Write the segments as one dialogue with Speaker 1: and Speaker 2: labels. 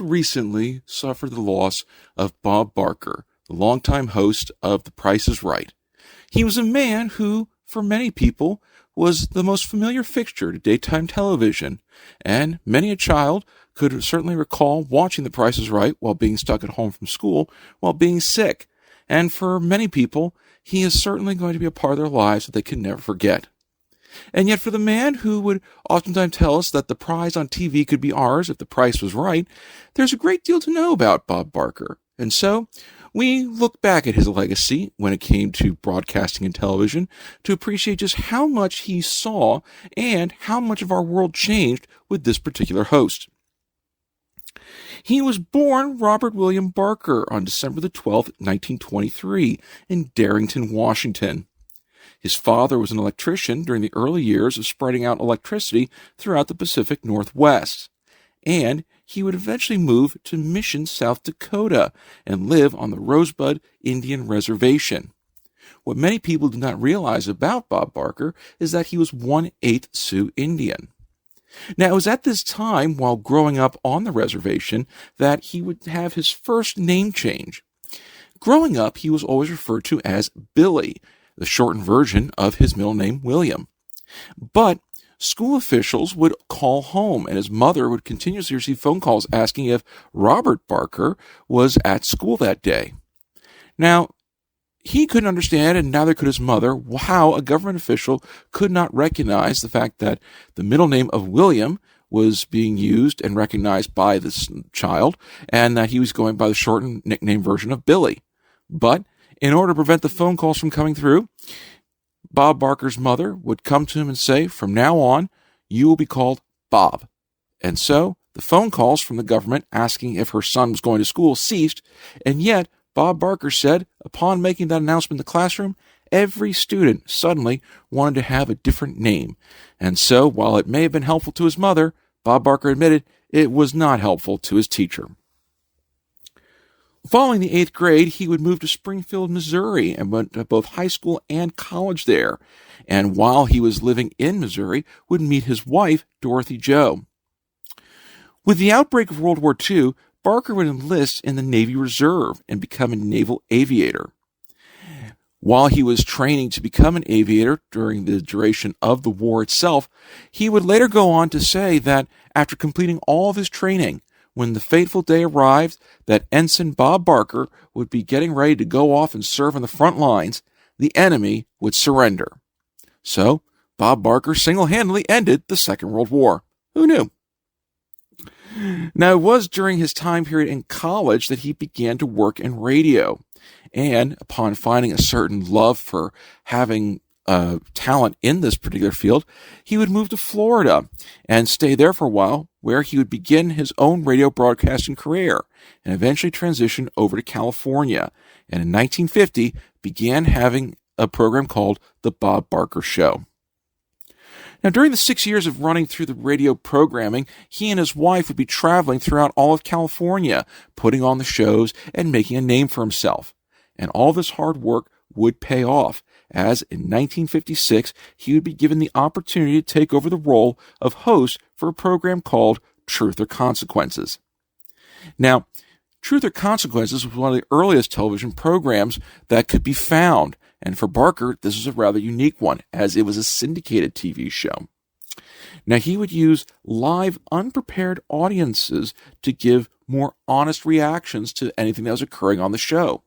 Speaker 1: recently suffered the loss of Bob Barker, the longtime host of The Price is Right. He was a man who, for many people, was the most familiar fixture to daytime television, and many a child could certainly recall watching The Price is Right while being stuck at home from school, while being sick. And for many people, he is certainly going to be a part of their lives that they can never forget. And yet for the man who would oftentimes tell us that the prize on TV could be ours if the price was right, there's a great deal to know about Bob Barker. And so we look back at his legacy when it came to broadcasting and television to appreciate just how much he saw and how much of our world changed with this particular host. He was born Robert William Barker on December the 12th, 1923, in Darrington, Washington. His father was an electrician during the early years of spreading out electricity throughout the Pacific Northwest, and he would eventually move to Mission, South Dakota, and live on the Rosebud Indian Reservation. What many people do not realize about Bob Barker is that he was 1/8 Sioux Indian. Now, it was at this time, while growing up on the reservation, that he would have his first name change. Growing up, he was always referred to as Billy, the shortened version of his middle name, William. But school officials would call home, and his mother would continuously receive phone calls asking if Robert Barker was at school that day. Now, he couldn't understand, and neither could his mother, how a government official could not recognize the fact that the middle name of William was being used and recognized by this child, and that he was going by the shortened nickname version of Billy. But in order to prevent the phone calls from coming through, Bob Barker's mother would come to him and say, "From now on, you will be called Bob." And so the phone calls from the government asking if her son was going to school ceased, and yet Bob Barker said, upon making that announcement in the classroom, every student suddenly wanted to have a different name. And so, while it may have been helpful to his mother, Bob Barker admitted it was not helpful to his teacher. Following the 8th grade, he would move to Springfield, Missouri, and went to both high school and college there. And while he was living in Missouri, would meet his wife, Dorothy Jo. With the outbreak of World War II, Barker would enlist in the Navy Reserve and become a naval aviator. While he was training to become an aviator during the duration of the war itself, he would later go on to say that after completing all of his training, when the fateful day arrived that Ensign Bob Barker would be getting ready to go off and serve on the front lines, the enemy would surrender. So, Bob Barker single-handedly ended the Second World War. Who knew? Now, it was during his time period in college that he began to work in radio. And upon finding a certain love for having talent in this particular field, he would move to Florida and stay there for a while, where he would begin his own radio broadcasting career and eventually transition over to California. And in 1950, began having a program called The Bob Barker Show. Now, during the 6 years of running through the radio programming, he and his wife would be traveling throughout all of California, putting on the shows and making a name for himself. And all this hard work would pay off, as in 1956, he would be given the opportunity to take over the role of host for a program called Truth or Consequences. Now, Truth or Consequences was one of the earliest television programs that could be found, and for Barker, this was a rather unique one, as it was a syndicated TV show. Now, he would use live, unprepared audiences to give more honest reactions to anything that was occurring on the show.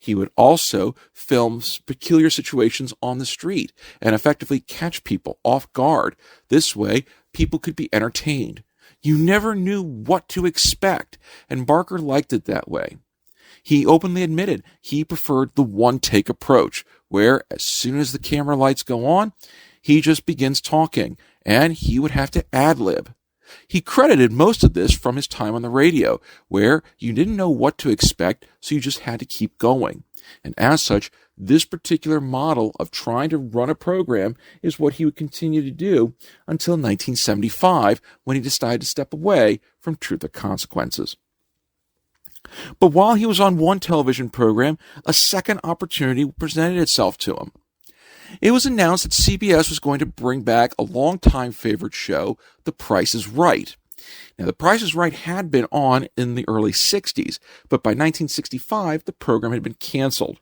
Speaker 1: He would also film peculiar situations on the street and effectively catch people off guard. This way, people could be entertained. You never knew what to expect, and Barker liked it that way. He openly admitted he preferred the one-take approach, where as soon as the camera lights go on, he just begins talking, and he would have to ad-lib. He credited most of this from his time on the radio, where you didn't know what to expect, so you just had to keep going. And as such, this particular model of trying to run a program is what he would continue to do until 1975, when he decided to step away from Truth or Consequences. But while he was on one television program, a second opportunity presented itself to him. It was announced that CBS was going to bring back a longtime favorite show, The Price is Right. Now, The Price is Right had been on in the early 60s, but by 1965, the program had been canceled.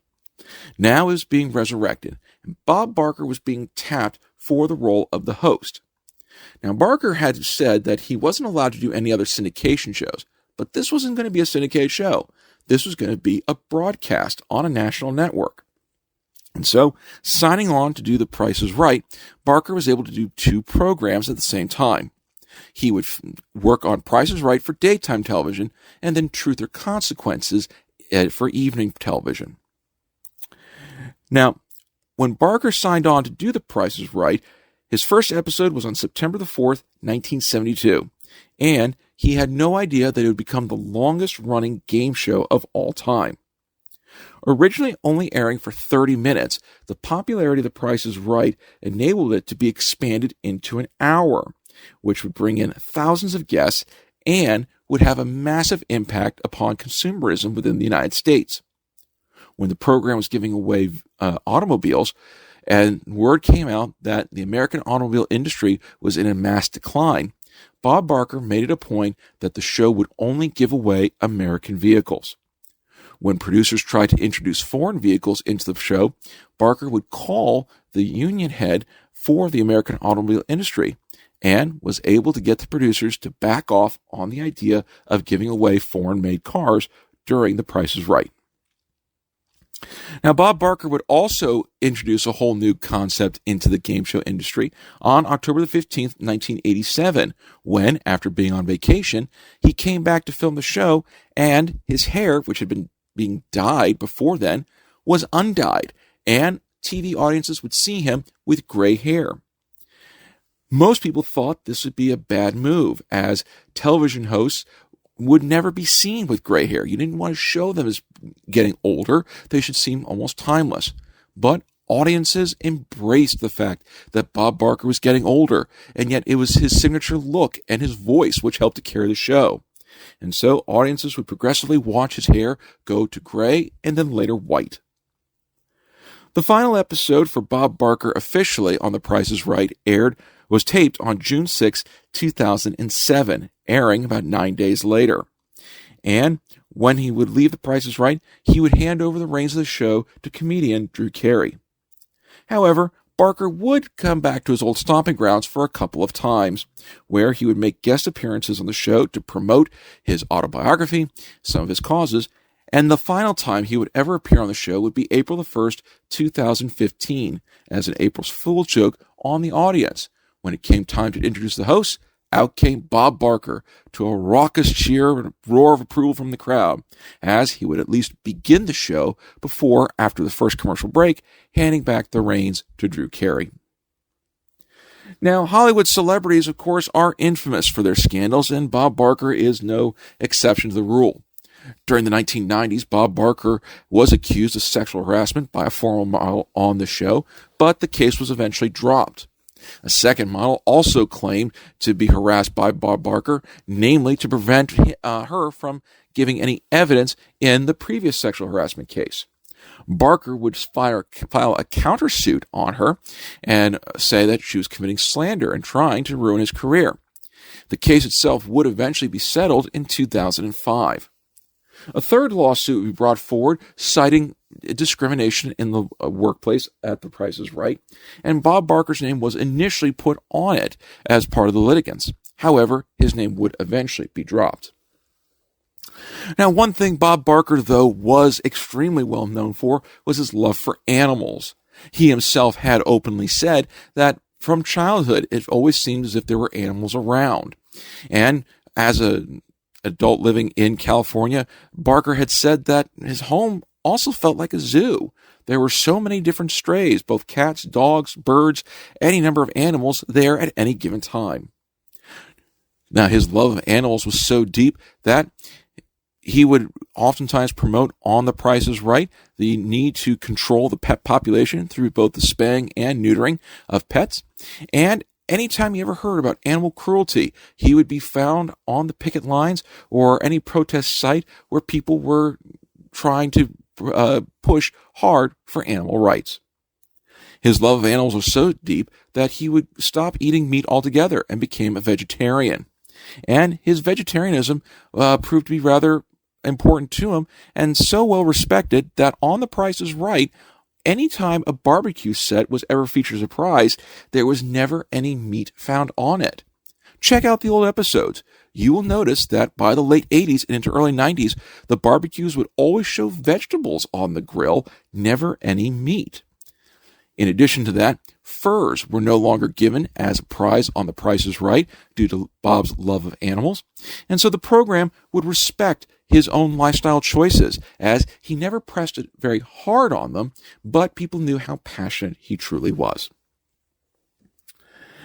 Speaker 1: Now it was being resurrected, and Bob Barker was being tapped for the role of the host. Now, Barker had said that he wasn't allowed to do any other syndication shows, but this wasn't going to be a syndicated show. This was going to be a broadcast on a national network. And so, signing on to do The Price is Right, Barker was able to do 2 programs at the same time. He would work on Price is Right for daytime television, and then Truth or Consequences for evening television. Now, when Barker signed on to do The Price is Right, his first episode was on September the 4th, 1972, and he had no idea that it would become the longest-running game show of all time. Originally only airing for 30 minutes, the popularity of The Price is Right enabled it to be expanded into an hour, which would bring in thousands of guests and would have a massive impact upon consumerism within the United States. When the program was giving away automobiles, and word came out that the American automobile industry was in a mass decline, Bob Barker made it a point that the show would only give away American vehicles. When producers tried to introduce foreign vehicles into the show, Barker would call the union head for the American automobile industry and was able to get the producers to back off on the idea of giving away foreign-made cars during The Price is Right. Now, Bob Barker would also introduce a whole new concept into the game show industry on October the 15th, 1987, when, after being on vacation, he came back to film the show, and his hair, which had been being dyed before then, was undyed, and TV audiences would see him with gray hair. Most people thought this would be a bad move, as television hosts would never be seen with gray hair. You didn't want to show them as getting older. They should seem almost timeless. But audiences embraced the fact that Bob Barker was getting older, and yet it was his signature look and his voice which helped to carry the show. And so audiences would progressively watch his hair go to gray and then later white. The final episode for Bob Barker officially on The Price is Right was taped on June 6, 2007, airing about 9 days later. And when he would leave The Price is Right, he would hand over the reins of the show to comedian Drew Carey. However, Barker would come back to his old stomping grounds for a couple of times, where he would make guest appearances on the show to promote his autobiography, some of his causes, and the final time he would ever appear on the show would be April the 1st, 2015, as an April's Fool's joke on the audience. When it came time to introduce the host, out came Bob Barker to a raucous cheer and a roar of approval from the crowd, as he would at least begin the show before, after the first commercial break, handing back the reins to Drew Carey. Now, Hollywood celebrities, of course, are infamous for their scandals, and Bob Barker is no exception to the rule. During the 1990s, Bob Barker was accused of sexual harassment by a former model on the show, but the case was eventually dropped. A second model also claimed to be harassed by Bob Barker, namely to prevent her from giving any evidence in the previous sexual harassment case. Barker would file a countersuit on her and say that she was committing slander and trying to ruin his career. The case itself would eventually be settled in 2005. A third lawsuit would be brought forward citing discrimination in the workplace at The Price is Right, and Bob Barker's name was initially put on it as part of the litigants. However, his name would eventually be dropped. Now, one thing Bob Barker, though, was extremely well known for was his love for animals. He himself had openly said that from childhood, it always seemed as if there were animals around. And as an adult living in California, Barker had said that his home also felt like a zoo. There were so many different strays, both cats, dogs, birds, any number of animals there at any given time. Now, his love of animals was so deep that he would oftentimes promote on The Price is Right the need to control the pet population through both the spaying and neutering of pets. And anytime he ever heard about animal cruelty, he would be found on the picket lines or any protest site where people were trying to push hard for animal rights. His love of animals was so deep that he would stop eating meat altogether and became a vegetarian. And his vegetarianism proved to be rather important to him and so well respected that on The Price is Right, anytime a barbecue set was ever featured as a prize, there was never any meat found on it. Check out the old episodes. You will notice that by the late 80s and into early 90s, the barbecues would always show vegetables on the grill, never any meat. In addition to that, furs were no longer given as a prize on The Price is Right due to Bob's love of animals, and so the program would respect his own lifestyle choices, as he never pressed it very hard on them, but people knew how passionate he truly was.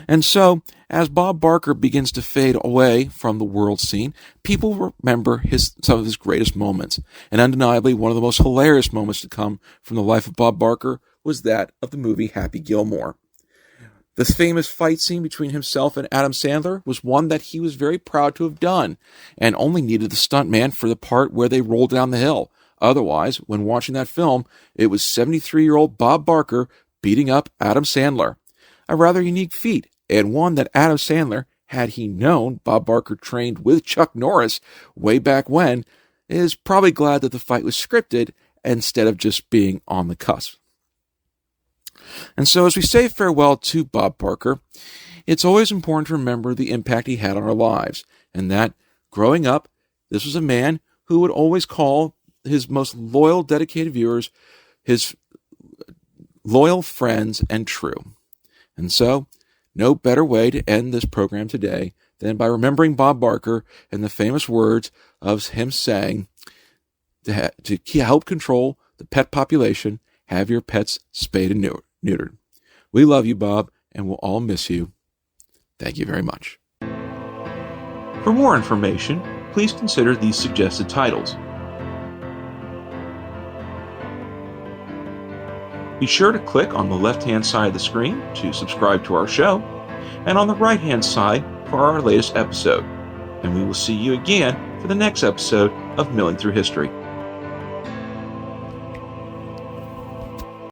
Speaker 1: And so, as Bob Barker begins to fade away from the world scene, people remember some of his greatest moments. And undeniably, one of the most hilarious moments to come from the life of Bob Barker was that of the movie Happy Gilmore. The famous fight scene between himself and Adam Sandler was one that he was very proud to have done, and only needed the stuntman for the part where they rolled down the hill. Otherwise, when watching that film, it was 73-year-old Bob Barker beating up Adam Sandler. A rather unique feat, and one that Adam Sandler, had he known Bob Barker trained with Chuck Norris way back when, is probably glad that the fight was scripted instead of just being on the cusp. And so as we say farewell to Bob Barker, it's always important to remember the impact he had on our lives, and that growing up, this was a man who would always call his most loyal, dedicated viewers his loyal friends and true. And so, no better way to end this program today than by remembering Bob Barker and the famous words of him saying, to help control the pet population, have your pets spayed and neutered. We love you, Bob, and we'll all miss you. Thank you very much. For more information, please consider these suggested titles. Be sure to click on the left-hand side of the screen to subscribe to our show, and on the right-hand side for our latest episode. And we will see you again for the next episode of Milling Through History.